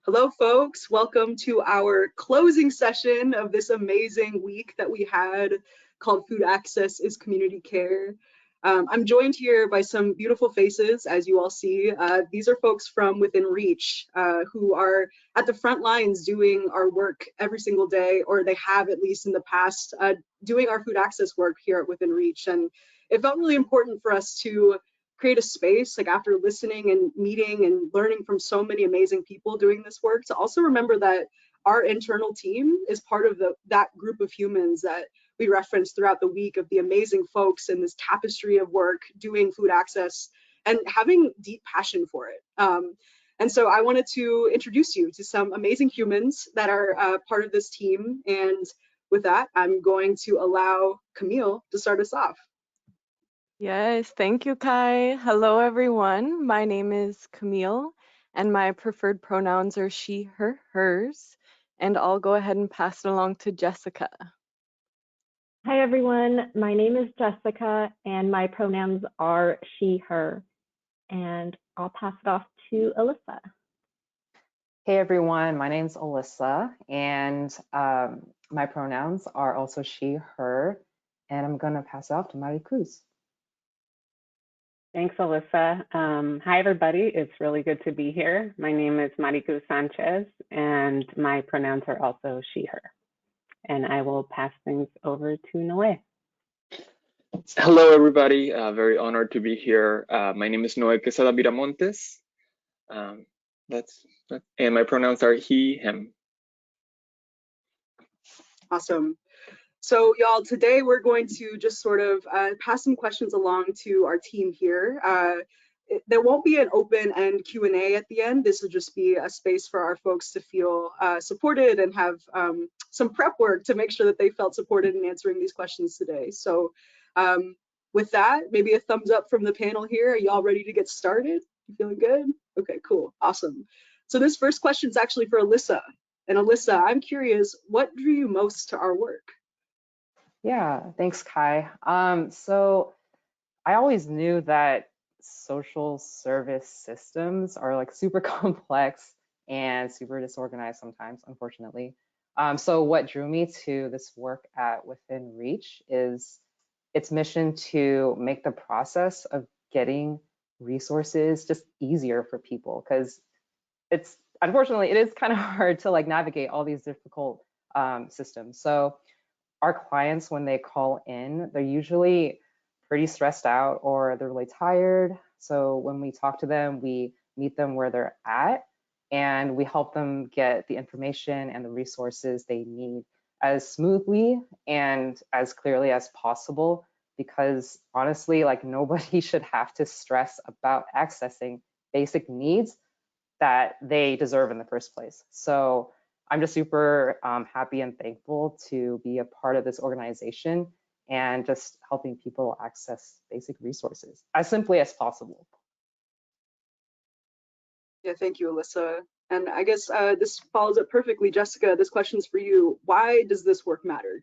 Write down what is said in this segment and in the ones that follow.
Hello, folks. Welcome to our closing session of this amazing week that we had called Food Access is Community Care. I'm joined here by some beautiful faces, as you all see. These are folks from Within Reach who are at the front lines doing our work every single day, or they have at least in the past, doing our food access work here at Within Reach. And it felt really important for us to create a space, like after listening and meeting and learning from so many amazing people doing this work, to also remember that our internal team is part of that group of humans that we referenced throughout the week, of the amazing folks in this tapestry of work doing food access and having deep passion for it. And so I wanted to introduce you to some amazing humans that are part of this team. And with that, I'm going to allow Camille to start us off. Yes, thank you, Kai. Hello, everyone. My name is Camille, and my preferred pronouns are she, her, hers. And I'll go ahead and pass it along to Jessica. Hi, everyone. My name is Jessica, and my pronouns are she, her. And I'll pass it off to Alyssa. Hey everyone, my name's Alyssa, and my pronouns are also she, her, and I'm gonna pass it off to Maricruz. Thanks, Alyssa. Hi, everybody. It's really good to be here. My name is Maricruz Sanchez, and my pronouns are also she, her. And I will pass things over to Noé. Hello, everybody. Very honored to be here. My name is Noé Quesada Viramontes. And my pronouns are he, him. Awesome. So y'all, today we're going to just sort of pass some questions along to our team here. There won't be an open end Q&A at the end. This will just be a space for our folks to feel supported and have some prep work to make sure that they felt supported in answering these questions today. So with that, maybe a thumbs up from the panel here. Are y'all ready to get started? You feeling good? Okay, cool, awesome. So this first question is actually for Alyssa. And Alyssa, I'm curious, what drew you most to our work? Yeah, thanks, Kai. So I always knew that social service systems are like super complex and super disorganized sometimes, unfortunately. So what drew me to this work at Within Reach is its mission to make the process of getting resources just easier for people, because it's unfortunately it is kind of hard to like navigate all these difficult systems. So our clients, when they call in, they're usually pretty stressed out or they're really tired. So when we talk to them, we meet them where they're at and we help them get the information and the resources they need as smoothly and as clearly as possible, because honestly, like nobody should have to stress about accessing basic needs that they deserve in the first place. So I'm just super happy and thankful to be a part of this organization and just helping people access basic resources as simply as possible. Yeah, thank you, Alyssa. And I guess this follows up perfectly. Jessica, this question's for you. Why does this work matter?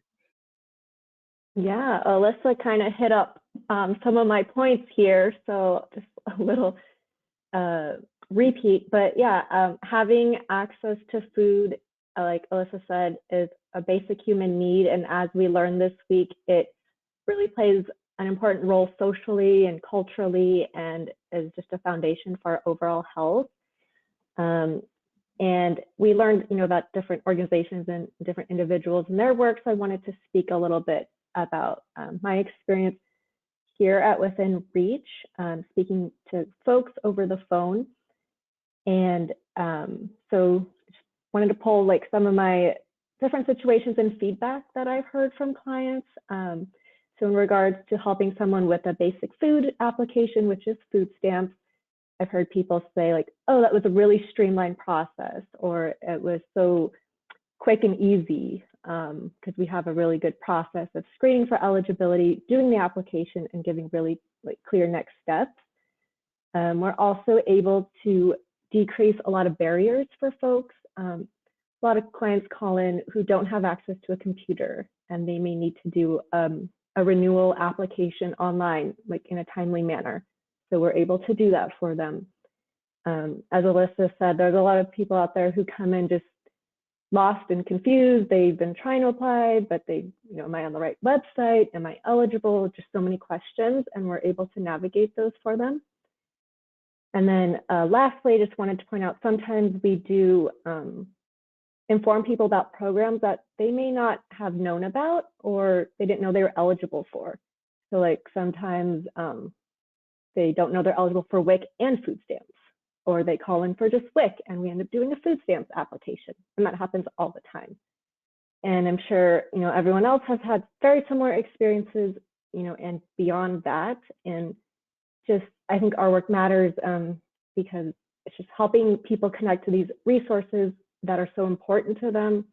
Yeah, Alyssa kind of hit up some of my points here, so just a little repeat. But yeah, having access to food, like Alyssa said, is a basic human need. And as we learned this week, it really plays an important role socially and culturally, and is just a foundation for our overall health. And we learned, about different organizations and different individuals and their work. So I wanted to speak a little bit about my experience here at Within Reach, speaking to folks over the phone. And so wanted to pull like some of my different situations and feedback that I've heard from clients. So in regards to helping someone with a basic food application, which is food stamps, I've heard people say like, oh, that was a really streamlined process, or it was so quick and easy, because we have a really good process of screening for eligibility, doing the application, and giving really like clear next steps. We're also able to decrease a lot of barriers for folks. A lot of clients call in who don't have access to a computer, and they may need to do a renewal application online, like in a timely manner. So we're able to do that for them. As Alyssa said, there's a lot of people out there who come in just lost and confused. They've been trying to apply, but am I on the right website? Am I eligible? Just so many questions, and we're able to navigate those for them. And then lastly, I just wanted to point out, sometimes we do inform people about programs that they may not have known about or they didn't know they were eligible for. So like sometimes they don't know they're eligible for WIC and food stamps, or they call in for just WIC and we end up doing a food stamps application. And that happens all the time. And I'm sure, everyone else has had very similar experiences, and beyond that. And just, I think our work matters because it's just helping people connect to these resources that are so important to them.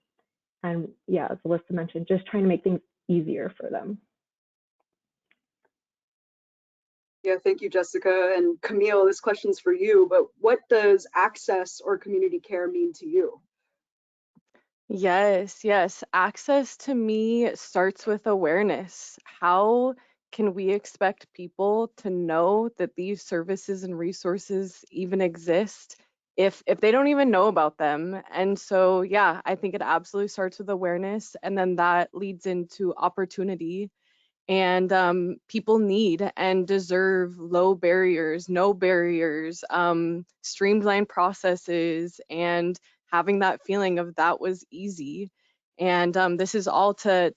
And yeah, as Alyssa mentioned, just trying to make things easier for them. Yeah, thank you, Jessica. And Camille, this question's for you, but what does access or community care mean to you? Yes, yes. Access to me starts with awareness. How can we expect people to know that these services and resources even exist if they don't even know about them? And so, yeah, I think it absolutely starts with awareness, and then that leads into opportunity. And people need and deserve low barriers, no barriers, streamlined processes, and having that feeling of that was easy. And this is all to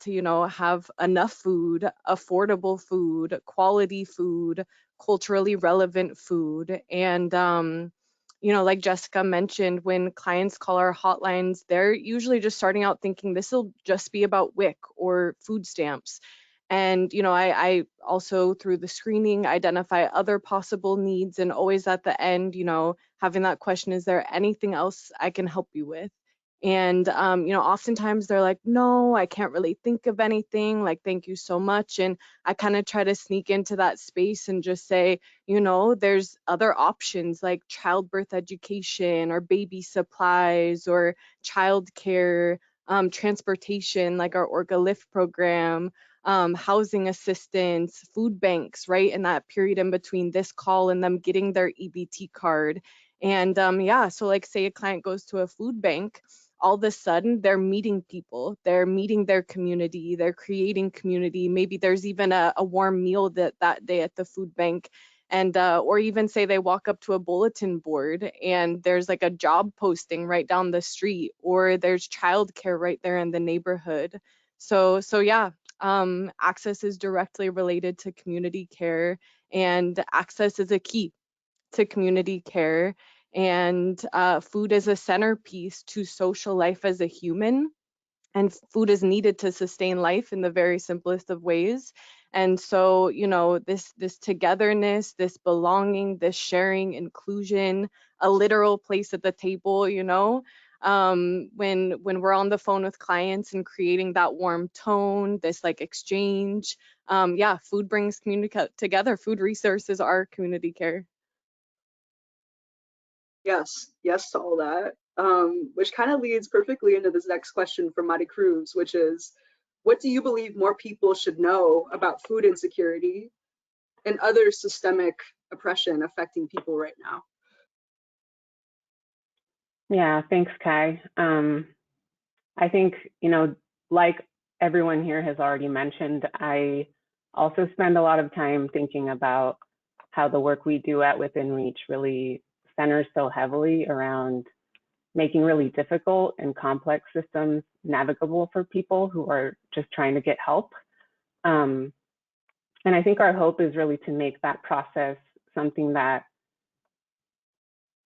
have enough food, affordable food, quality food, culturally relevant food. And like Jessica mentioned, when clients call our hotlines, they're usually just starting out thinking this will just be about WIC or food stamps. And, I also, through the screening, identify other possible needs, and always at the end, having that question, is there anything else I can help you with? And, oftentimes they're like, no, I can't really think of anything, like, thank you so much. And I kind of try to sneak into that space and just say, there's other options like childbirth education or baby supplies or childcare, transportation, like our Orca Lift program, housing assistance, food banks, right? In that period in between this call and them getting their EBT card. And so like say a client goes to a food bank, all of a sudden they're meeting people, they're meeting their community, they're creating community. Maybe there's even a warm meal that day at the food bank. And or even say they walk up to a bulletin board and there's like a job posting right down the street, or there's childcare right there in the neighborhood. So yeah, access is directly related to community care, and access is a key to community care. And food is a centerpiece to social life as a human. And food is needed to sustain life in the very simplest of ways. And so, this togetherness, this belonging, this sharing, inclusion, a literal place at the table, when we're on the phone with clients and creating that warm tone, this like exchange, food brings community together. Food resources are community care. Yes to all that, which kind of leads perfectly into this next question from Mari Cruz, which is, what do you believe more people should know about food insecurity and other systemic oppression affecting people right now? Yeah, thanks, Kai. I think, like everyone here has already mentioned, I also spend a lot of time thinking about how the work we do at Within Reach really centers so heavily around making really difficult and complex systems navigable for people who are just trying to get help. And I think our hope is really to make that process something that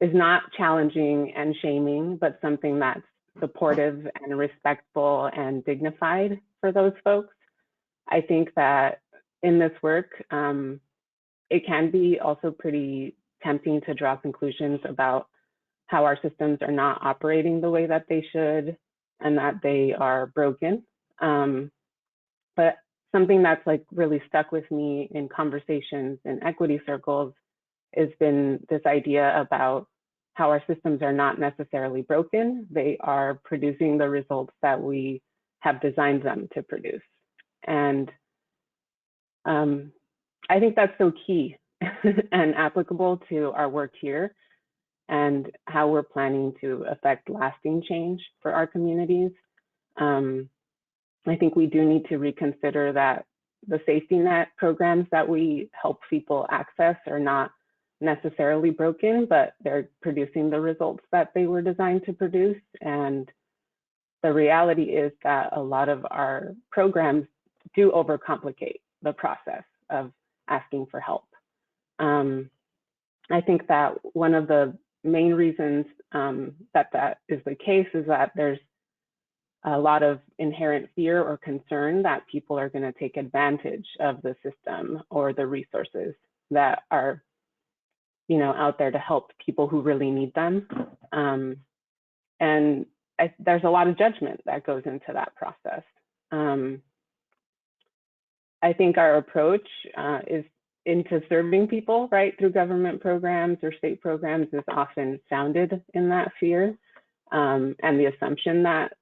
is not challenging and shaming, but something that's supportive and respectful and dignified for those folks. I think that in this work, it can be also pretty tempting to draw conclusions about how our systems are not operating the way that they should and that they are broken. But something that's like really stuck with me in conversations in equity circles has been this idea about how our systems are not necessarily broken. They are producing the results that we have designed them to produce. And I think that's so key and applicable to our work here, and how we're planning to affect lasting change for our communities. I think we do need to reconsider that the safety net programs that we help people access are not necessarily broken, but they're producing the results that they were designed to produce. And the reality is that a lot of our programs do overcomplicate the process of asking for help. I think that one of the main reasons that is the case is that there's a lot of inherent fear or concern that people are going to take advantage of the system or the resources that are, out there to help people who really need them. And there's a lot of judgment that goes into that process. I think our approach is into serving people, right, through government programs or state programs is often founded in that fear and the assumption that,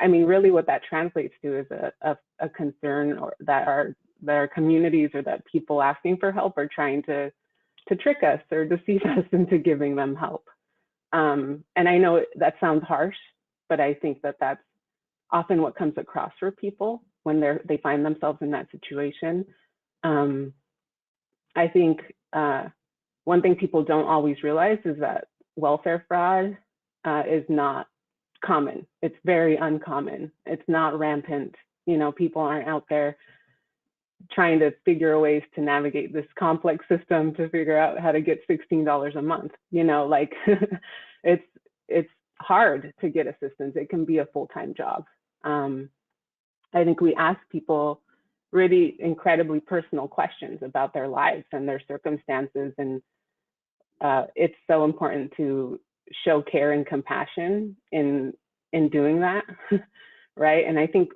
really what that translates to is a concern or that our communities or that people asking for help are trying to trick us or deceive us into giving them help. And I know that sounds harsh, but I think that that's often what comes across for people when they find themselves in that situation. I think one thing people don't always realize is that welfare fraud is not common. It's very uncommon. It's not rampant. People aren't out there trying to figure ways to navigate this complex system to figure out how to get $16 a month. It's hard to get assistance. It can be a full-time job. I think we ask people really incredibly personal questions about their lives and their circumstances, and it's so important to show care and compassion in doing that, right? And I think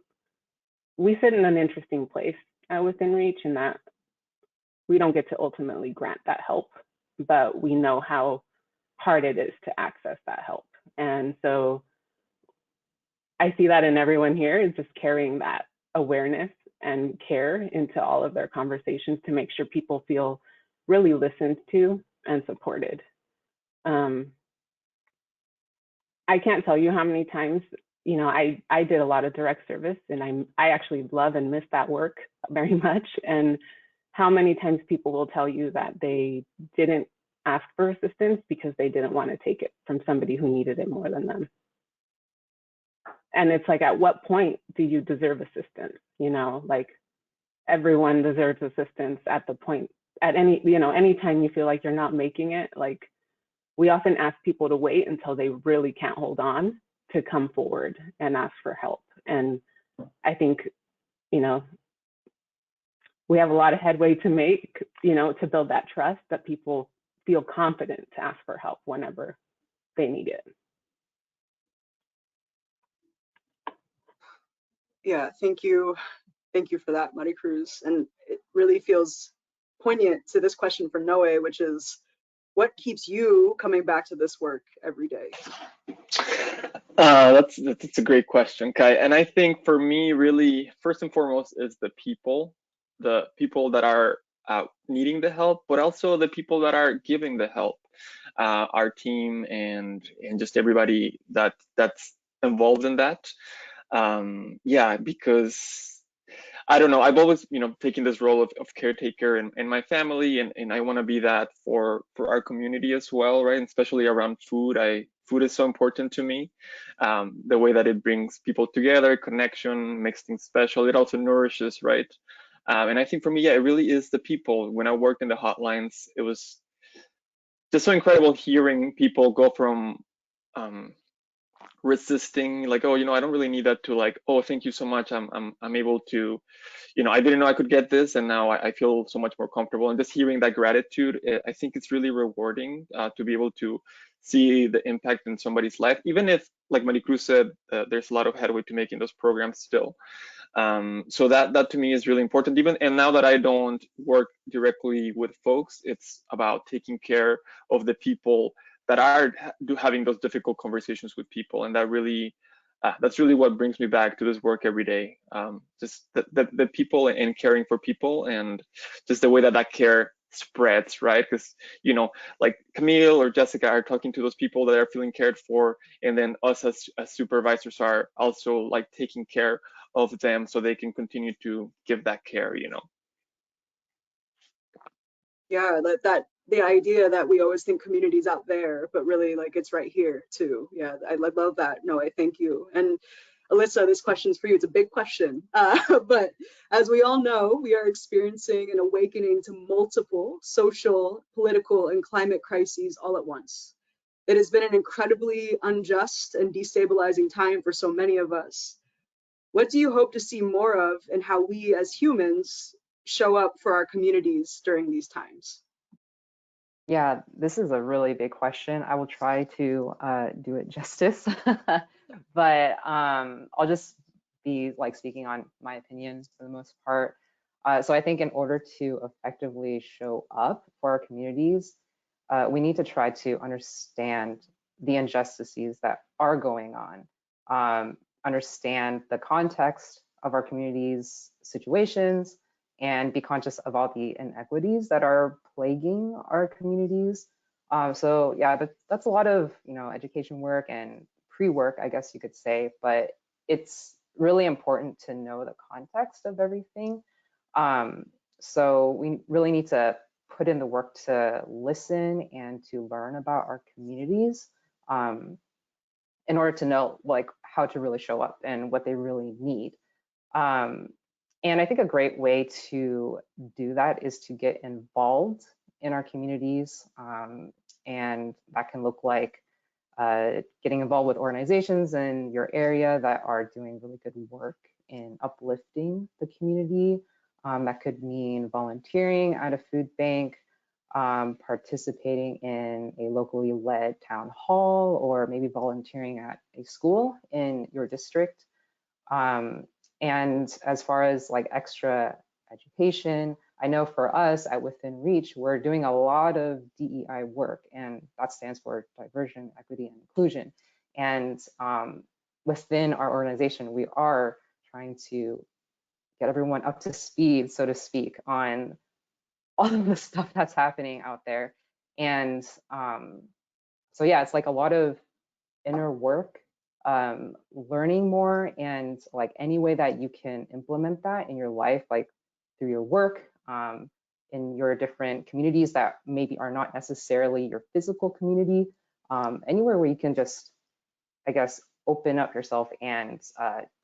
we sit in an interesting place within Reach in that we don't get to ultimately grant that help, but we know how hard it is to access that help. And so I see that in everyone here is just carrying that awareness and care into all of their conversations to make sure people feel really listened to and supported. I can't tell you how many times, I did a lot of direct service, and I actually love and miss that work very much. And how many times people will tell you that they didn't ask for assistance because they didn't want to take it from somebody who needed it more than them. And it's like, at what point do you deserve assistance? Everyone deserves assistance at the point, at anytime you feel like you're not making it. We often ask people to wait until they really can't hold on to come forward and ask for help. And I think, we have a lot of headway to make, to build that trust that people feel confident to ask for help whenever they need it. Yeah, thank you. Thank you for that, Maricruz. And it really feels poignant to this question for Noe, which is, what keeps you coming back to this work every day? That's a great question, Kai. And I think for me, really, first and foremost, is the people that are needing the help, but also the people that are giving the help, our team and just everybody that's involved in that. Yeah, because I don't know, I've always, taken this role of caretaker in my family, and I want to be that for our community as well, right? And especially around food. Food is so important to me. The way that it brings people together, connection, makes things special. It also nourishes, right? And I think for me, yeah, it really is the people. When I worked in the hotlines, it was just so incredible hearing people go from resisting, like, oh, I don't really need that, to like, oh, thank you so much. I'm able to, I didn't know I could get this, and now I feel so much more comfortable. And just hearing that gratitude, I think it's really rewarding to be able to see the impact in somebody's life, even if, like Maricruz said, there's a lot of headway to make in those programs still. So that to me is really important. And now that I don't work directly with folks, it's about taking care of the people that are having those difficult conversations with people, and that's really what brings me back to this work every day. Just the people and caring for people, and just the way that care spreads, right? Because, you know, like Camille or Jessica are talking to those people that are feeling cared for, and then us as supervisors are also like taking care of them so they can continue to give that care, you know. Yeah, that the idea that we always think community's out there, but really like it's right here too. Yeah, I love that. No, I thank you. And Alyssa, this question's for you. It's a big question, but as we all know, we are experiencing an awakening to multiple social, political, and climate crises all at once. It has been an incredibly unjust and destabilizing time for so many of us. What do you hope to see more of, and how we as humans show up for our communities during these times? Yeah, this is a really big question. I will try to do it justice, but I'll just be like speaking on my opinion for the most part. So I think in order to effectively show up for our communities, we need to try to understand the injustices that are going on, understand the context of our communities' situations, and be conscious of all the inequities that are plaguing our communities. So yeah, that's a lot of, you know, education work and pre-work, I guess you could say, but it's really important to know the context of everything. So we really need to put in the work to listen and to learn about our communities in order to know like how to really show up and what they really need. And I think a great way to do that is to get involved in our communities. And that can look like getting involved with organizations in your area that are doing really good work in uplifting the community. That could mean volunteering at a food bank, participating in a locally led town hall, or maybe volunteering at a school in your district. And as far as like extra education, I know for us at Within Reach, we're doing a lot of DEI work, and that stands for diversion, equity, and inclusion. And within our organization, we are trying to get everyone up to speed, so to speak, on all of the stuff that's happening out there. And so yeah, it's like a lot of inner work, learning more, and like any way that you can implement that in your life, like through your work, in your different communities that maybe are not necessarily your physical community, anywhere where you can just, I guess, open up yourself and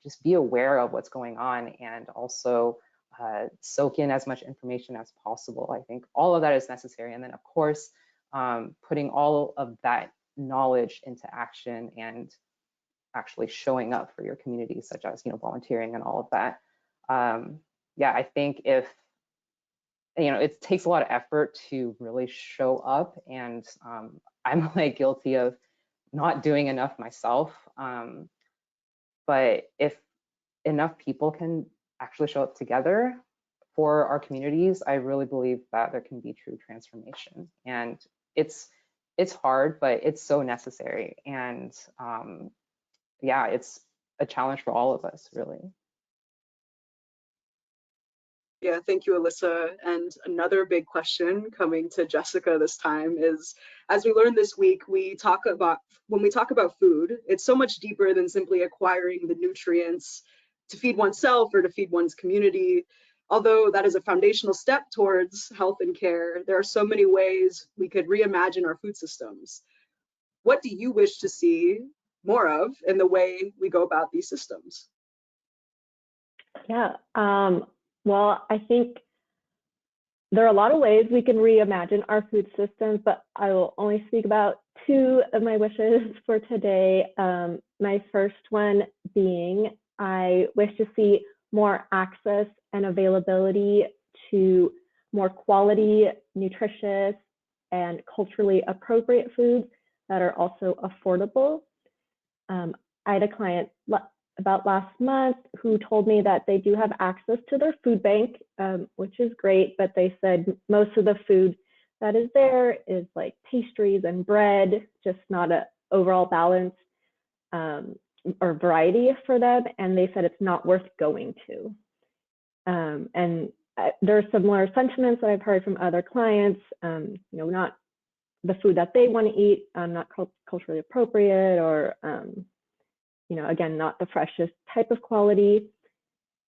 just be aware of what's going on, and also soak in as much information as possible. I think all of that is necessary. And then of course, putting all of that knowledge into action and actually showing up for your community, such as, you know, volunteering and all of that. Yeah, I think if, you know, it takes a lot of effort to really show up, and I'm like guilty of not doing enough myself. But if enough people can actually show up together for our communities, I really believe that there can be true transformation. And it's hard, but it's so necessary. And yeah, it's a challenge for all of us, really. Yeah, thank you, Alyssa. And another big question coming to Jessica this time is, as we learned this week, when we talk about food, it's so much deeper than simply acquiring the nutrients to feed oneself or to feed one's community. Although that is a foundational step towards health and care, there are so many ways we could reimagine our food systems. What do you wish to see more of in the way we go about these systems? Yeah, well, I think there are a lot of ways we can reimagine our food systems, but I will only speak about two of my wishes for today. My first one being, I wish to see more access and availability to more quality, nutritious, and culturally appropriate foods that are also affordable. I had a client about last month who told me that they do have access to their food bank, which is great, but they said most of the food that is there is like pastries and bread, just not an overall balance or variety for them. And they said it's not worth going to. And there are similar sentiments that I've heard from other clients, not the food that they want to eat, not culturally appropriate, or, again, not the freshest type of quality.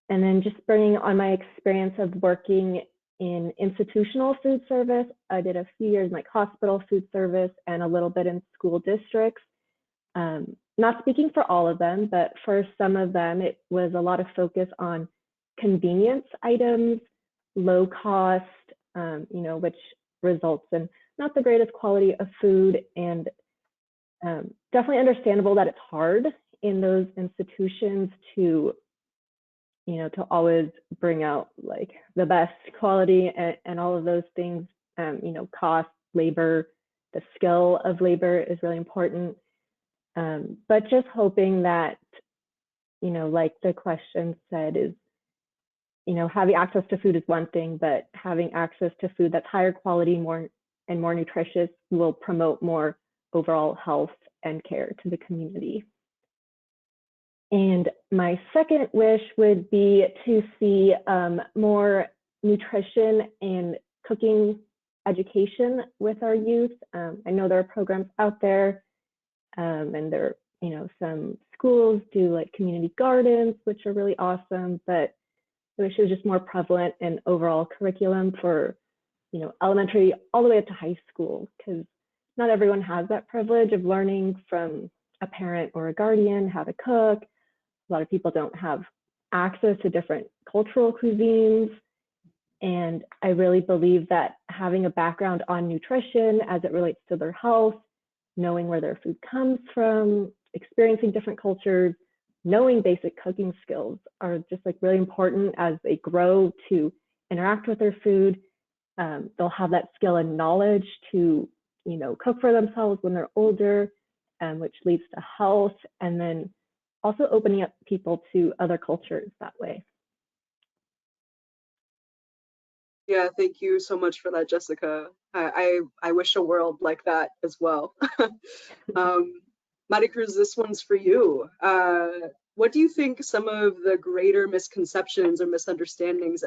And then just bringing on my experience of working in institutional food service. I did a few years in like hospital food service and a little bit in school districts. Not speaking for all of them, but for some of them, it was a lot of focus on convenience items, low cost, which results in not the greatest quality of food, and definitely understandable that it's hard in those institutions to always bring out like the best quality and all of those things. Cost, labor, the skill of labor is really important. But just hoping that, like the question said, is, having access to food is one thing, but having access to food that's higher quality, more nutritious will promote more overall health and care to the community. And my second wish would be to see more nutrition and cooking education with our youth. I know there are programs out there, and there, some schools do like community gardens, which are really awesome, but I wish it was just more prevalent in overall curriculum for, elementary all the way up to high school, because not everyone has that privilege of learning from a parent or a guardian how to cook. A lot of people don't have access to different cultural cuisines. And I really believe that having a background on nutrition as it relates to their health, knowing where their food comes from, experiencing different cultures, knowing basic cooking skills are just like really important as they grow to interact with their food. They'll have that skill and knowledge to, cook for themselves when they're older, which leads to health, and then also opening up people to other cultures that way. Yeah, thank you so much for that, Jessica. I wish a world like that as well. Maricruz, this one's for you. What do you think some of the greater misconceptions or misunderstandings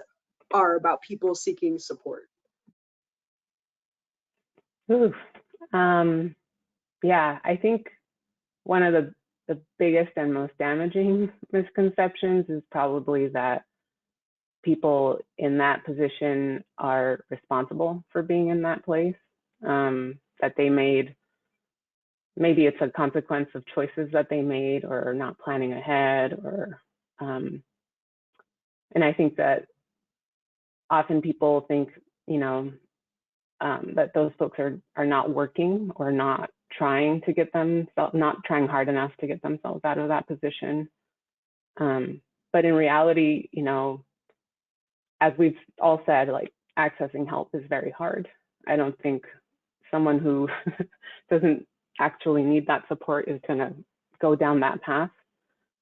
are about people seeking support? Yeah, I think one of the biggest and most damaging misconceptions is probably that people in that position are responsible for being in that place, that they made, maybe it's a consequence of choices that they made or not planning ahead, or, and I think that often people think, that those folks are not working or not trying to get themselves, not trying hard enough to get themselves out of that position. But in reality, as we've all said, like accessing help is very hard. I don't think someone who doesn't actually need that support is going to go down that path.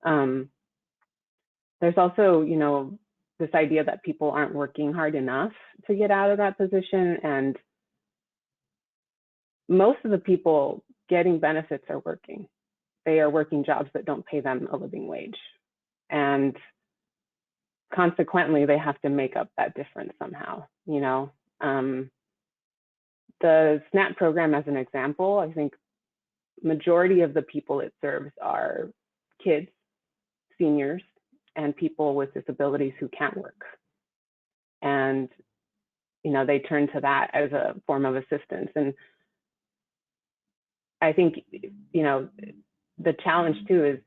There's also, this idea that people aren't working hard enough to get out of that position, and most of the people getting benefits are working. They are working jobs that don't pay them a living wage, and consequently, they have to make up that difference somehow. The SNAP program, as an example, I think majority of the people it serves are kids, seniors, and people with disabilities who can't work. And, they turn to that as a form of assistance. And I think, the challenge too is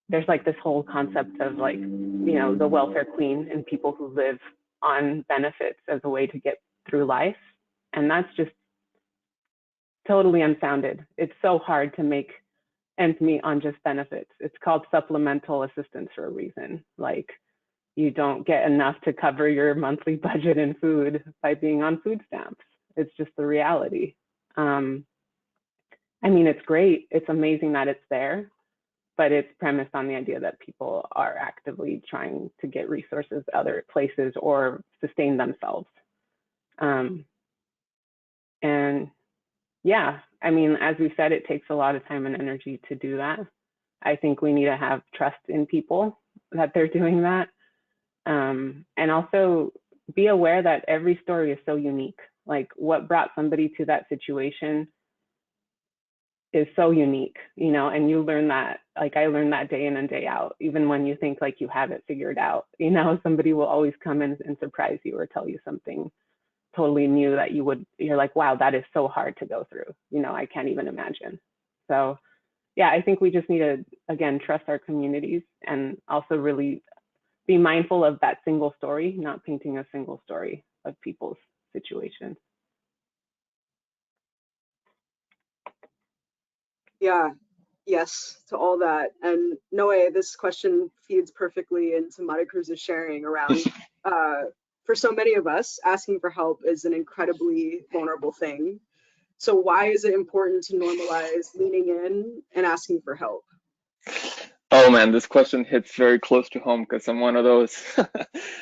there's like this whole concept of like, the welfare queen and people who live on benefits as a way to get through life. And that's just totally unfounded. It's so hard to make ends meet on just benefits. It's called supplemental assistance for a reason. Like, you don't get enough to cover your monthly budget in food by being on food stamps. It's just the reality. It's great. It's amazing that it's there, but it's premised on the idea that people are actively trying to get resources other places or sustain themselves. And yeah, as we said, it takes a lot of time and energy to do that. I think we need to have trust in people that they're doing that. And also be aware that every story is so unique. Like what brought somebody to that situation is so unique, you know, and you learn that, like I learned that day in and day out, even when you think like you have it figured out, you know, somebody will always come in and surprise you or tell you something totally new that you're like, wow, that is so hard to go through. You know, I can't even imagine. So yeah, I think we just need to, again, trust our communities and also really be mindful of that single story, not painting a single story of people's situations. Yeah, yes to all that. And Noe, this question feeds perfectly into Maricruz's sharing around, for so many of us, asking for help is an incredibly vulnerable thing. So why is it important to normalize leaning in and asking for help? Oh man, this question hits very close to home because I'm one of those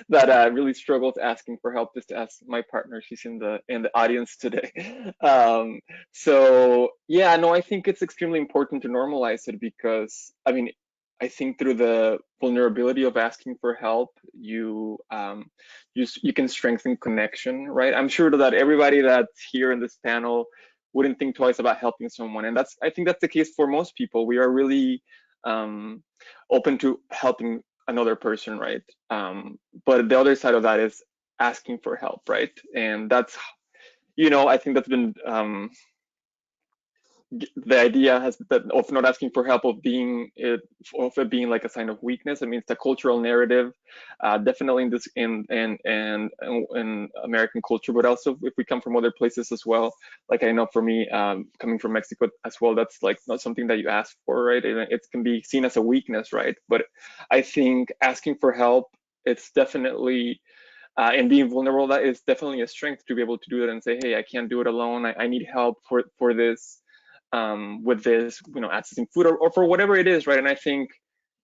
that really struggles asking for help. Just to ask my partner, she's in the audience today. So yeah, no, I think it's extremely important to normalize it because I mean, I think through the vulnerability of asking for help, you can strengthen connection, right? I'm sure that everybody that's here in this panel wouldn't think twice about helping someone, and I think that's the case for most people. We are really open to helping another person, right? But the other side of that is asking for help, right? And that's, you know, I think that's been the idea has that of not asking for help of it being like a sign of weakness. I mean, it's a cultural narrative, definitely in this in American culture, but also if we come from other places as well. Like I know for me, coming from Mexico as well, that's like not something that you ask for, right? And it can be seen as a weakness, right? But I think asking for help, it's definitely and being vulnerable, that is definitely a strength to be able to do it and say, hey, I can't do it alone. I need help for this. With this, you know, accessing food or for whatever it is, right? And I think,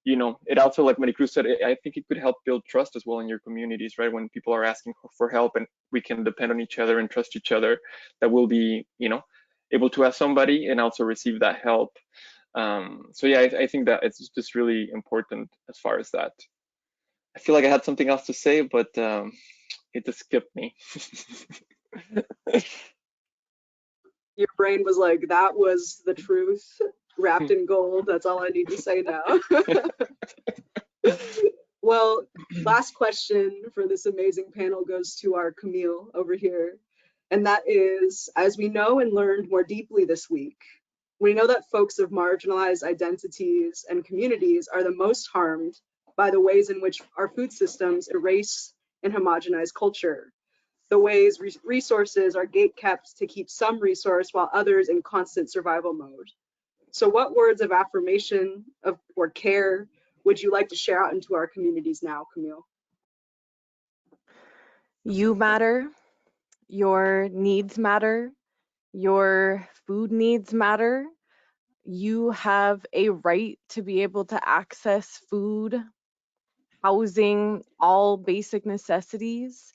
you know, it also, like Maricruz said, I think it could help build trust as well in your communities, right? When people are asking for help and we can depend on each other and trust each other, that we'll be, you know, able to ask somebody and also receive that help. So yeah, I think that it's just really important as far as that. I feel like I had something else to say, but it just skipped me. Your brain was like, that was the truth wrapped in gold. That's all I need to say now. Well, last question for this amazing panel goes to our Camille over here. And that is, as we know and learned more deeply this week, we know that folks of marginalized identities and communities are the most harmed by the ways in which our food systems erase and homogenize culture. The ways resources are gatekept to keep some resource while others in constant survival mode. So what words of affirmation or care would you like to share out into our communities now, Camille? You matter, your needs matter, your food needs matter. You have a right to be able to access food, housing, all basic necessities,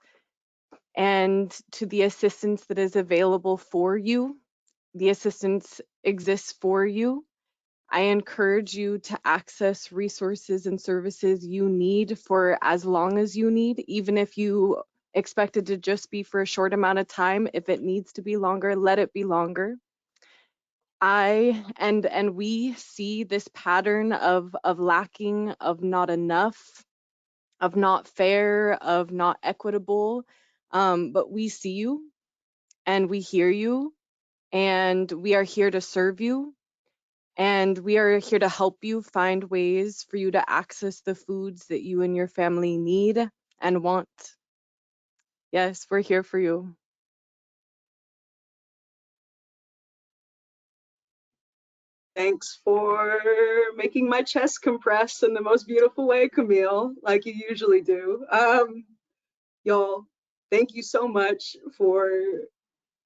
and to the assistance that is available for you. The assistance exists for you. I encourage you to access resources and services you need for as long as you need, even if you expect it to just be for a short amount of time. If it needs to be longer, let it be longer. We see this pattern of lacking, of not enough, of not fair, of not equitable. But we see you and we hear you, and we are here to serve you, and we are here to help you find ways for you to access the foods that you and your family need and want. Yes, we're here for you. Thanks for making my chest compress in the most beautiful way, Camille, like you usually do. Y'all, thank you so much for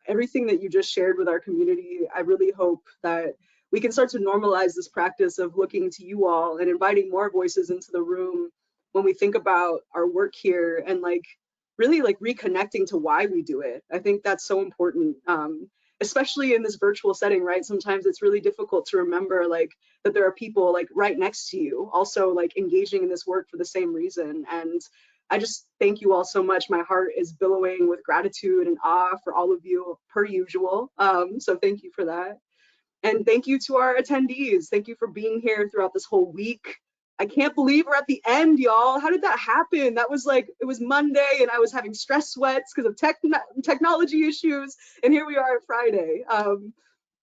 everything that you just shared with our community. I really hope that we can start to normalize this practice of looking to you all and inviting more voices into the room when we think about our work here, and like really like reconnecting to why we do it. I think that's so important, especially in this virtual setting, right? Sometimes it's really difficult to remember like that there are people like right next to you also like engaging in this work for the same reason. And I just thank you all so much. My heart is billowing with gratitude and awe for all of you per usual. So thank you for that. And thank you to our attendees. Thank you for being here throughout this whole week. I can't believe we're at the end, y'all. How did that happen? That was like, it was Monday and I was having stress sweats because of technology issues. And here we are at Friday.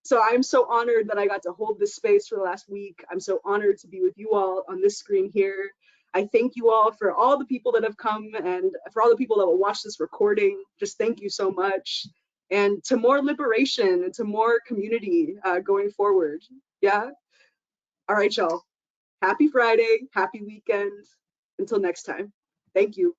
So I'm so honored that I got to hold this space for the last week. I'm so honored to be with you all on this screen here. I thank you all for all the people that have come and for all the people that will watch this recording. Just thank you so much. And to more liberation and to more community going forward. Yeah. All right, y'all. Happy Friday. Happy weekend. Until next time. Thank you.